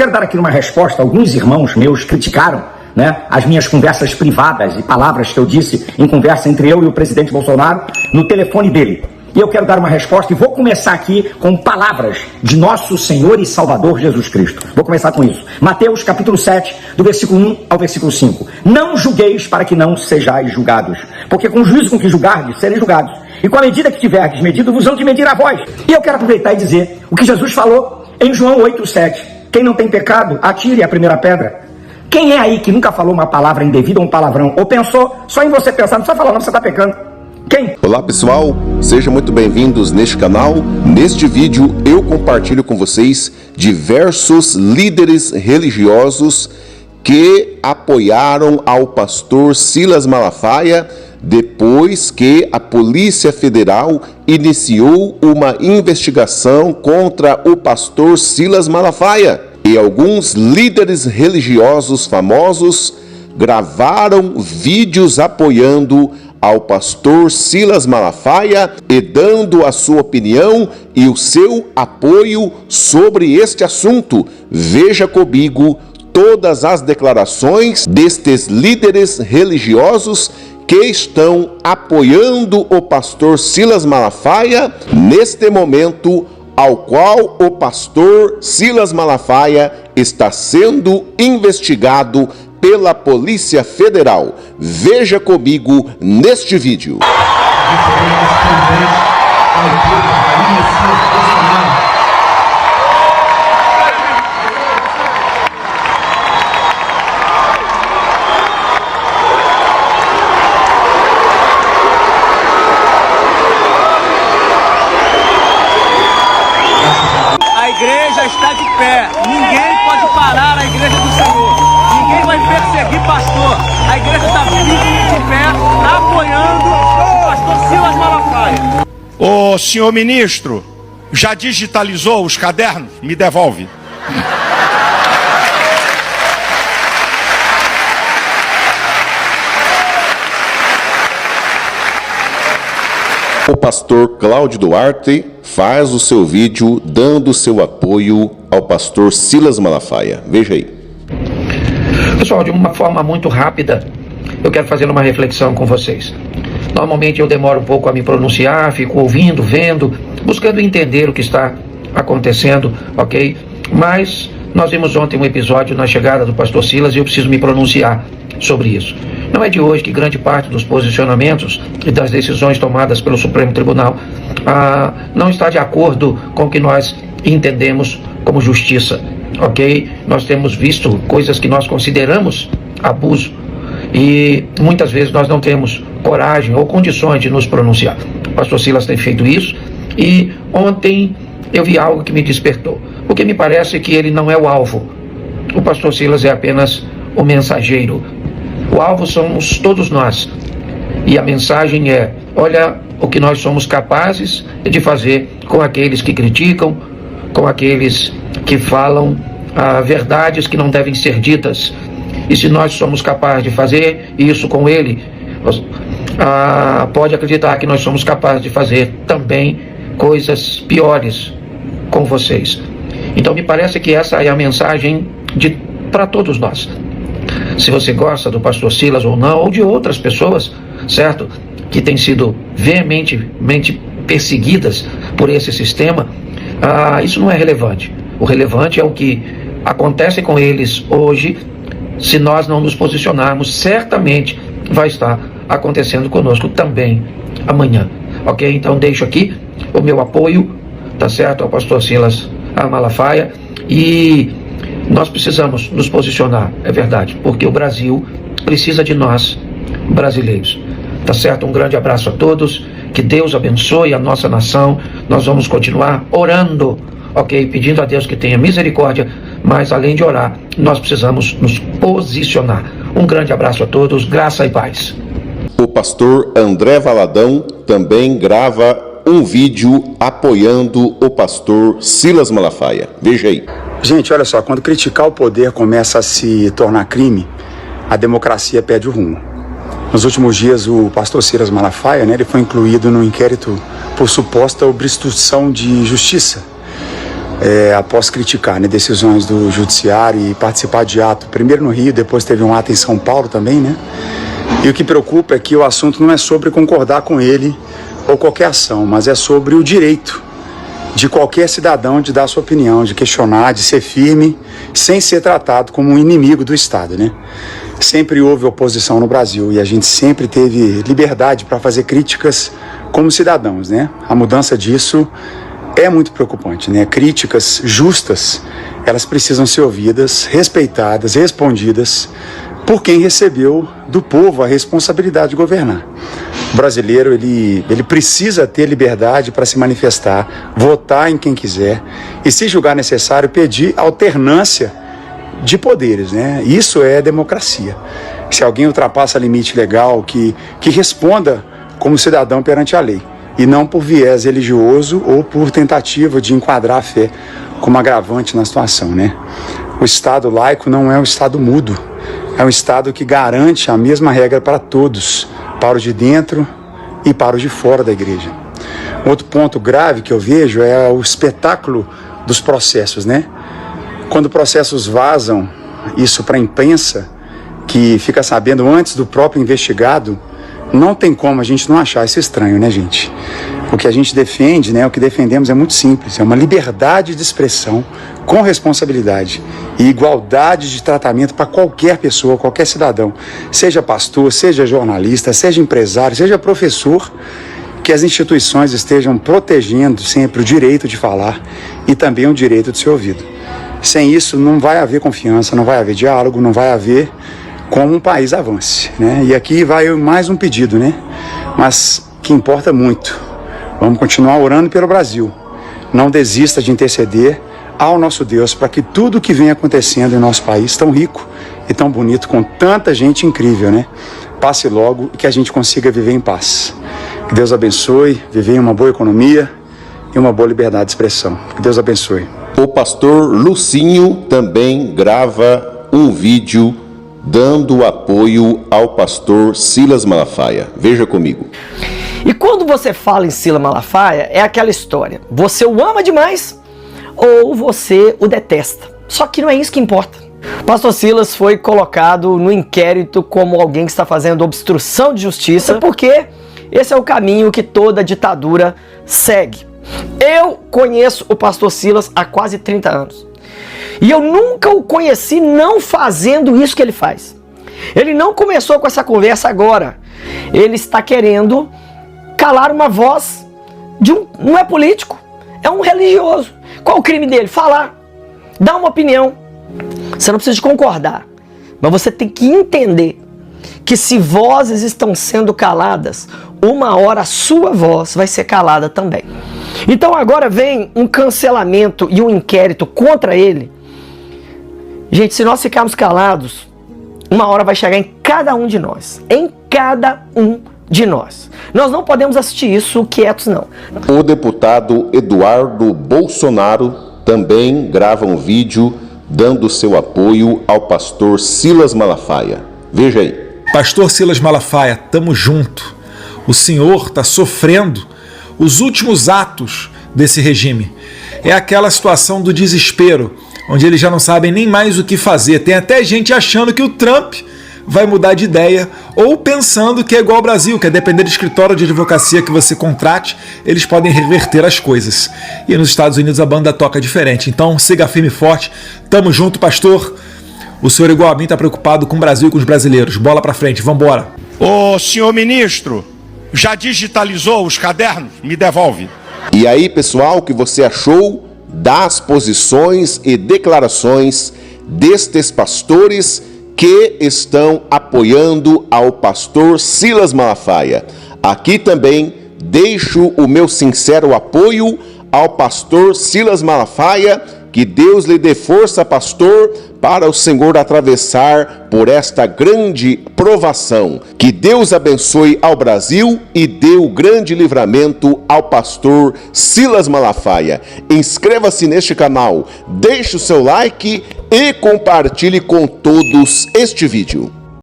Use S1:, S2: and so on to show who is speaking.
S1: quero dar aqui uma resposta. Alguns irmãos meus criticaram, né, as minhas conversas privadas e palavras que eu disse em conversa entre eu e o presidente Bolsonaro no telefone dele. E eu quero dar uma resposta e vou começar aqui com palavras de nosso Senhor e Salvador Jesus Cristo. Vou começar com isso. Mateus capítulo 7, do versículo 1 ao versículo 5. Não julgueis para que não sejais julgados, porque com o juízo com que julgardes, sereis julgados. E com a medida que tiverdes medido, vos hão de medir a vós. E eu quero aproveitar e dizer o que Jesus falou em João 8, 7. Quem não tem pecado, atire a primeira pedra. Quem é aí que nunca falou uma palavra indevida ou um palavrão? Ou pensou só em você pensar, não precisa falar não, você está pecando. Quem?
S2: Olá pessoal, sejam muito bem-vindos neste canal. Neste vídeo eu compartilho com vocês diversos líderes religiosos que apoiaram ao pastor Silas Malafaia depois que a Polícia Federal iniciou uma investigação contra o pastor Silas Malafaia. E alguns líderes religiosos famosos gravaram vídeos apoiando ao pastor Silas Malafaia e dando a sua opinião e o seu apoio sobre este assunto. Veja comigo todas as declarações destes líderes religiosos que estão apoiando o pastor Silas Malafaia neste momento ao qual o pastor Silas Malafaia está sendo investigado pela Polícia Federal. Veja comigo neste vídeo.
S3: A igreja está de pé. Ninguém pode parar a igreja do Senhor. Ninguém vai perseguir pastor. A igreja está firme de pé, apoiando o pastor Silas Malafaia.
S4: Ô senhor ministro, já digitalizou os cadernos? Me devolve.
S2: O pastor Cláudio Duarte faz o seu vídeo dando seu apoio ao pastor Silas Malafaia. Veja aí.
S5: Pessoal, de uma forma muito rápida, eu quero fazer uma reflexão com vocês. Normalmente eu demoro um pouco a me pronunciar, fico ouvindo, vendo, buscando entender o que está acontecendo, ok? Mas nós vimos ontem um episódio na chegada do pastor Silas e eu preciso me pronunciar sobre isso. Não é de hoje que grande parte dos posicionamentos e das decisões tomadas pelo Supremo Tribunal não está de acordo com o que nós entendemos como justiça, ok? Nós temos visto coisas que nós consideramos abuso e muitas vezes nós não temos coragem ou condições de nos pronunciar. O pastor Silas tem feito isso e ontem eu vi algo que me despertou, porque me parece que ele não é o alvo. O pastor Silas é apenas o mensageiro. O alvo somos todos nós. E a mensagem é: olha o que nós somos capazes de fazer com aqueles que criticam, com aqueles que falam verdades que não devem ser ditas. E se nós somos capazes de fazer isso com ele, pode acreditar que nós somos capazes de fazer também coisas piores com vocês. Então me parece que essa é a mensagem para todos nós. Se você gosta do pastor Silas ou não, ou de outras pessoas, certo, que têm sido veementemente perseguidas por esse sistema, isso não é relevante. O relevante é o que acontece com eles hoje. Se nós não nos posicionarmos, certamente vai estar acontecendo conosco também amanhã, ok? Então deixo aqui o meu apoio, tá certo, ao pastor Silas Malafaia, e nós precisamos nos posicionar, é verdade, porque o Brasil precisa de nós, brasileiros. Tá certo? Um grande abraço a todos, que Deus abençoe a nossa nação. Nós vamos continuar orando, ok? Pedindo a Deus que tenha misericórdia, mas além de orar, nós precisamos nos posicionar. Um grande abraço a todos, graça e paz.
S2: O pastor André Valadão também grava um vídeo apoiando o pastor Silas Malafaia. Veja aí.
S6: Gente, olha só, quando criticar o poder começa a se tornar crime, a democracia perde o rumo. Nos últimos dias, o pastor Silas Malafaia, ele foi incluído no inquérito por suposta obstrução de justiça. após criticar, né, decisões do judiciário e participar de ato, primeiro no Rio, depois teve um ato em São Paulo também, né? E o que preocupa é que o assunto não é sobre concordar com ele ou qualquer ação, mas é sobre o direito de qualquer cidadão de dar sua opinião, de questionar, de ser firme, sem ser tratado como um inimigo do Estado, né? Sempre houve oposição no Brasil e a gente sempre teve liberdade para fazer críticas como cidadãos, né? A mudança disso é muito preocupante, né? Críticas justas, elas precisam ser ouvidas, respeitadas, respondidas por quem recebeu do povo a responsabilidade de governar. O brasileiro, ele precisa ter liberdade para se manifestar, votar em quem quiser e, se julgar necessário, pedir alternância de poderes, né? Isso é democracia. Se alguém ultrapassa limite legal, que responda como cidadão perante a lei e não por viés religioso ou por tentativa de enquadrar a fé como agravante na situação, né? O Estado laico não é um Estado mudo, é um Estado que garante a mesma regra para todos, para os de dentro e para os de fora da igreja. Outro ponto grave que eu vejo é o espetáculo dos processos, né? Quando processos vazam isso para a imprensa, que fica sabendo antes do próprio investigado, não tem como a gente não achar isso estranho, né, gente? O que a gente defende, né, o que defendemos é muito simples, é uma liberdade de expressão com responsabilidade e igualdade de tratamento para qualquer pessoa, qualquer cidadão, seja pastor, seja jornalista, seja empresário, seja professor, que as instituições estejam protegendo sempre o direito de falar e também o direito de ser ouvido. Sem isso não vai haver confiança, não vai haver diálogo, não vai haver como um país avance, né? E aqui vai mais um pedido, né? Mas que importa muito. Vamos continuar orando pelo Brasil. Não desista de interceder ao nosso Deus para que tudo que vem acontecendo em nosso país, tão rico e tão bonito, com tanta gente incrível, né, passe logo e que a gente consiga viver em paz. Que Deus abençoe, viver em uma boa economia e uma boa liberdade de expressão. Que Deus abençoe.
S2: O pastor Lucinho também grava um vídeo dando apoio ao pastor Silas Malafaia. Veja comigo.
S7: E quando você fala em Silas Malafaia, é aquela história. Você o ama demais ou você o detesta. Só que não é isso que importa. Pastor Silas foi colocado no inquérito como alguém que está fazendo obstrução de justiça, porque esse é o caminho que toda ditadura segue. Eu conheço o pastor Silas há quase 30 anos. E eu nunca o conheci não fazendo isso que ele faz. Ele não começou com essa conversa agora. Ele está querendo calar uma voz de um... não é político, é um religioso. Qual o crime dele? Falar. Dar uma opinião. Você não precisa de concordar. Mas você tem que entender que se vozes estão sendo caladas, uma hora a sua voz vai ser calada também. Então agora vem um cancelamento e um inquérito contra ele. Gente, se nós ficarmos calados, uma hora vai chegar em cada um de nós. Em cada um de nós. Nós não podemos assistir isso quietos, não.
S2: O deputado Eduardo Bolsonaro também grava um vídeo dando seu apoio ao pastor Silas Malafaia. Veja aí.
S8: Pastor Silas Malafaia, tamo junto. O senhor está sofrendo os últimos atos desse regime. É aquela situação do desespero, onde eles já não sabem nem mais o que fazer. Tem até gente achando que o Trump vai mudar de ideia, ou pensando que é igual ao Brasil, que é depender do escritório de advocacia que você contrate, eles podem reverter as coisas. E nos Estados Unidos a banda toca diferente. Então siga firme e forte. Tamo junto, pastor. O senhor, igual a mim, está preocupado com o Brasil e com os brasileiros. Bola pra frente, vambora.
S4: Ô, senhor ministro, já digitalizou os cadernos? Me devolve.
S2: E aí, pessoal, o que você achou das posições e declarações destes pastores que estão apoiando ao pastor Silas Malafaia? Aqui também deixo o meu sincero apoio ao pastor Silas Malafaia. Que Deus lhe dê força, pastor, para o Senhor atravessar por esta grande provação. Que Deus abençoe ao Brasil e dê o grande livramento ao pastor Silas Malafaia. Inscreva-se neste canal, deixe o seu like e compartilhe com todos este vídeo.